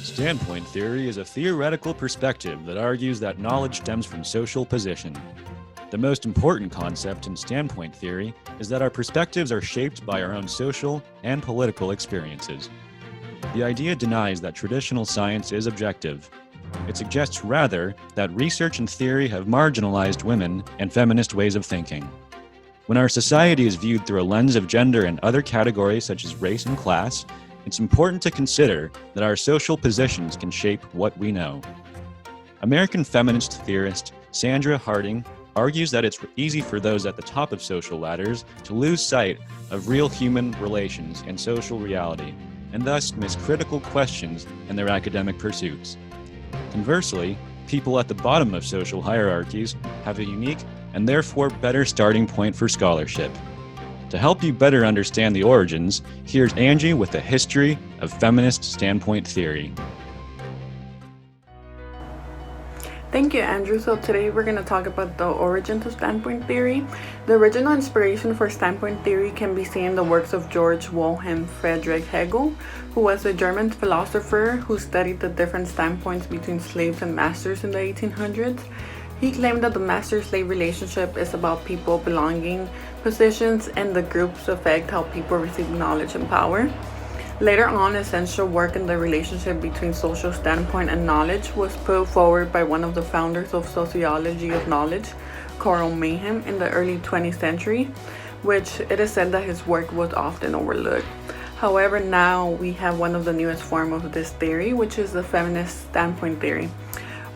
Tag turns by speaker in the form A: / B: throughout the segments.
A: Standpoint theory is a theoretical perspective that argues that knowledge stems from social position. The most important concept in standpoint theory is that our perspectives are shaped by our own social and political experiences. The idea denies that traditional science is objective. It suggests rather that research and theory have marginalized women and feminist ways of thinking. When our society is viewed through a lens of gender and other categories such as race and class, it's important to consider that our social positions can shape what we know. American feminist theorist Sandra Harding argues that it's easy for those at the top of social ladders to lose sight of real human relations and social reality, and thus miss critical questions in their academic pursuits. Conversely, people at the bottom of social hierarchies have a unique and therefore better starting point for scholarship. To help you better understand the origins, here's Angie with a history of feminist standpoint theory.
B: Thank you, Andrew. So today we're going to talk about the origins of standpoint theory. The original inspiration for standpoint theory can be seen in the works of George Wilhelm Friedrich Hegel, who was a German philosopher who studied the different standpoints between slaves and masters in the 1800s. He claimed that the master-slave relationship is about people belonging positions and the groups affect how people receive knowledge and power. Later on, essential work in the relationship between social standpoint and knowledge was put forward by one of the founders of sociology of knowledge, Carl Mayhem, in the early 20th century, which it is said that his work was often overlooked. However, now we have one of the newest forms of this theory, which is the feminist standpoint theory.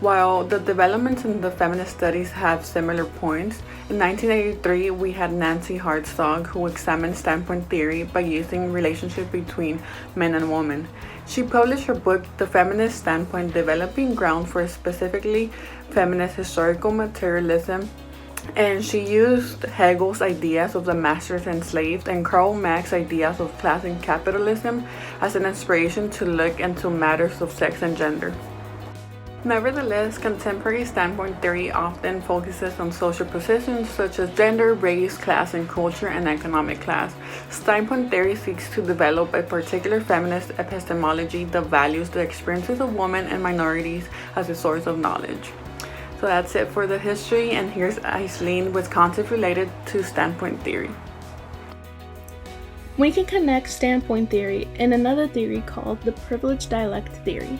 B: While the developments in the feminist studies have similar points, in 1983 we had Nancy Hartog, who examined standpoint theory by using relationship between men and women. She published her book, The Feminist Standpoint, Developing Ground for Specifically Feminist Historical Materialism, and she used Hegel's ideas of the masters and slaves and Karl Marx's ideas of class and capitalism as an inspiration to look into matters of sex and gender. Nevertheless, contemporary standpoint theory often focuses on social positions such as gender, race, class, and culture, and economic class. Standpoint theory seeks to develop a particular feminist epistemology that values the experiences of women and minorities as a source of knowledge. So that's it for the history, and here's Aislinn with concepts related to standpoint theory.
C: We can connect standpoint theory and another theory called the privileged dialect theory.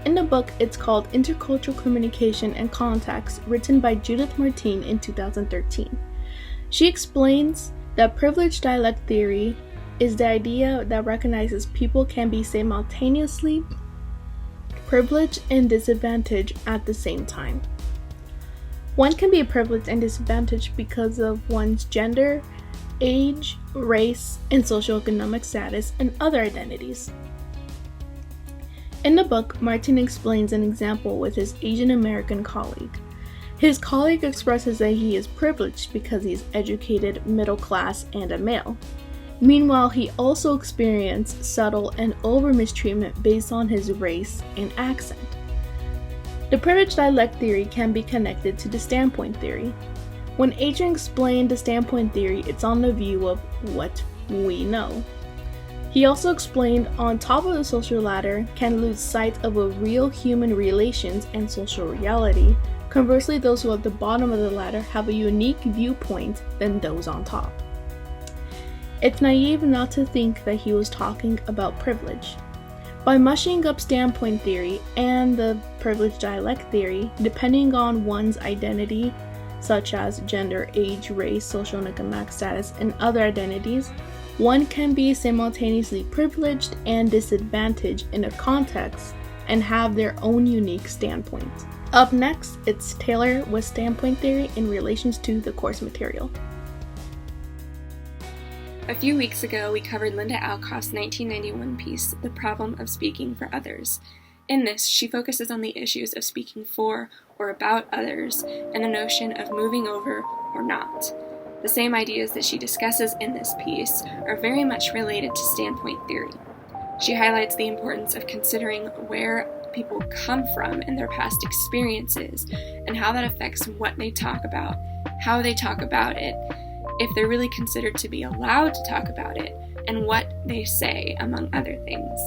C: In the book, it's called Intercultural Communication and Context, written by Judith Martin in 2013. She explains that privileged dialect theory is the idea that recognizes people can be simultaneously privileged and disadvantaged at the same time. One can be privileged and disadvantaged because of one's gender, age, race, and socioeconomic status, and other identities. In the book, Martin explains an example with his Asian American colleague. His colleague expresses that he is privileged because he is educated, middle class, and a male. Meanwhile, he also experienced subtle and over mistreatment based on his race and accent. The privileged dialect theory can be connected to the standpoint theory. When Adrian explained the standpoint theory, it's on the view of what we know. He also explained on top of the social ladder can lose sight of a real human relations and social reality. Conversely, those who are at the bottom of the ladder have a unique viewpoint than those on top. It's naive not to think that he was talking about privilege. By mushing up standpoint theory and the privileged dialect theory, depending on one's identity, such as gender, age, race, social and economic status, and other identities, one can be simultaneously privileged and disadvantaged in a context and have their own unique standpoint. Up next, it's Taylor with standpoint theory in relations to the course material.
D: A few weeks ago, we covered Linda Alcott's 1991 piece, The Problem of Speaking for Others. In this, she focuses on the issues of speaking for or about others and the notion of moving over or not. The same ideas that she discusses in this piece are very much related to standpoint theory. She highlights the importance of considering where people come from and their past experiences and how that affects what they talk about, how they talk about it, if they're really considered to be allowed to talk about it, and what they say, among other things.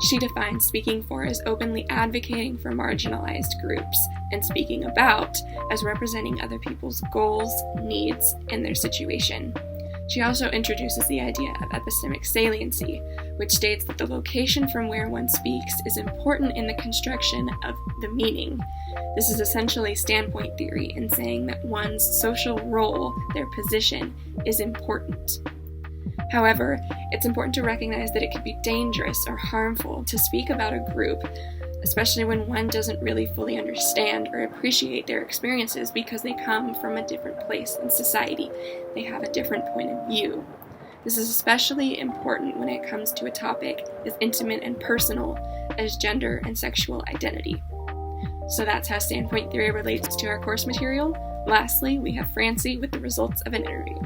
D: She defines speaking for as openly advocating for marginalized groups, and speaking about as representing other people's goals, needs, and their situation. She also introduces the idea of epistemic saliency, which states that the location from where one speaks is important in the construction of the meaning. This is essentially standpoint theory in saying that one's social role, their position, is important. However, it's important to recognize that it can be dangerous or harmful to speak about a group, especially when one doesn't really fully understand or appreciate their experiences because they come from a different place in society. They have a different point of view. This is especially important when it comes to a topic as intimate and personal as gender and sexual identity. So that's how standpoint theory relates to our course material. Lastly, we have Francy with the results of an interview.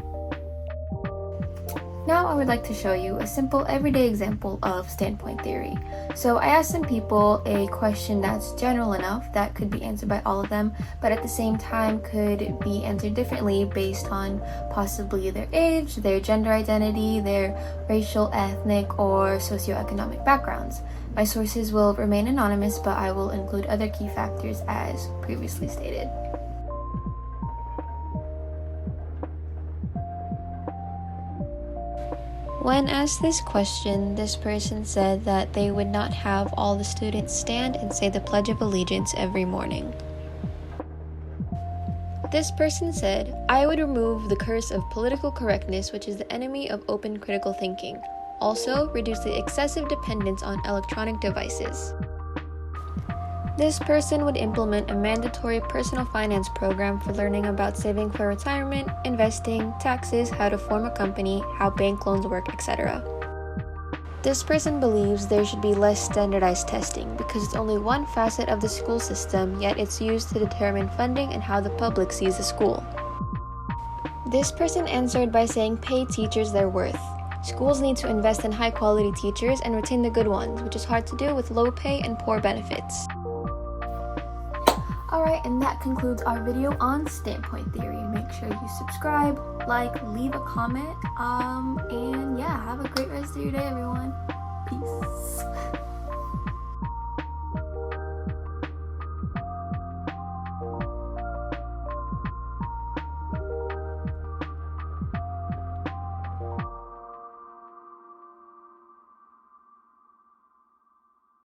E: Now I would like to show you a simple everyday example of standpoint theory. So I asked some people a question that's general enough that could be answered by all of them, but at the same time could be answered differently based on possibly their age, their gender identity, their racial, ethnic, or socioeconomic backgrounds. My sources will remain anonymous, but I will include other key factors as previously stated. When asked this question, this person said that they would not have all the students stand and say the Pledge of Allegiance every morning. This person said, I would remove the curse of political correctness, which is the enemy of open critical thinking. Also, reduce the excessive dependence on electronic devices. This person would implement a mandatory personal finance program for learning about saving for retirement, investing, taxes, how to form a company, how bank loans work, etc. This person believes there should be less standardized testing because it's only one facet of the school system, yet it's used to determine funding and how the public sees the school. This person answered by saying pay teachers their worth. Schools need to invest in high-quality teachers and retain the good ones, which is hard to do with low pay and poor benefits. Alright, and that concludes our video on standpoint theory. Make sure you subscribe, like, leave a comment, and yeah, have a great rest of your day, everyone. Peace.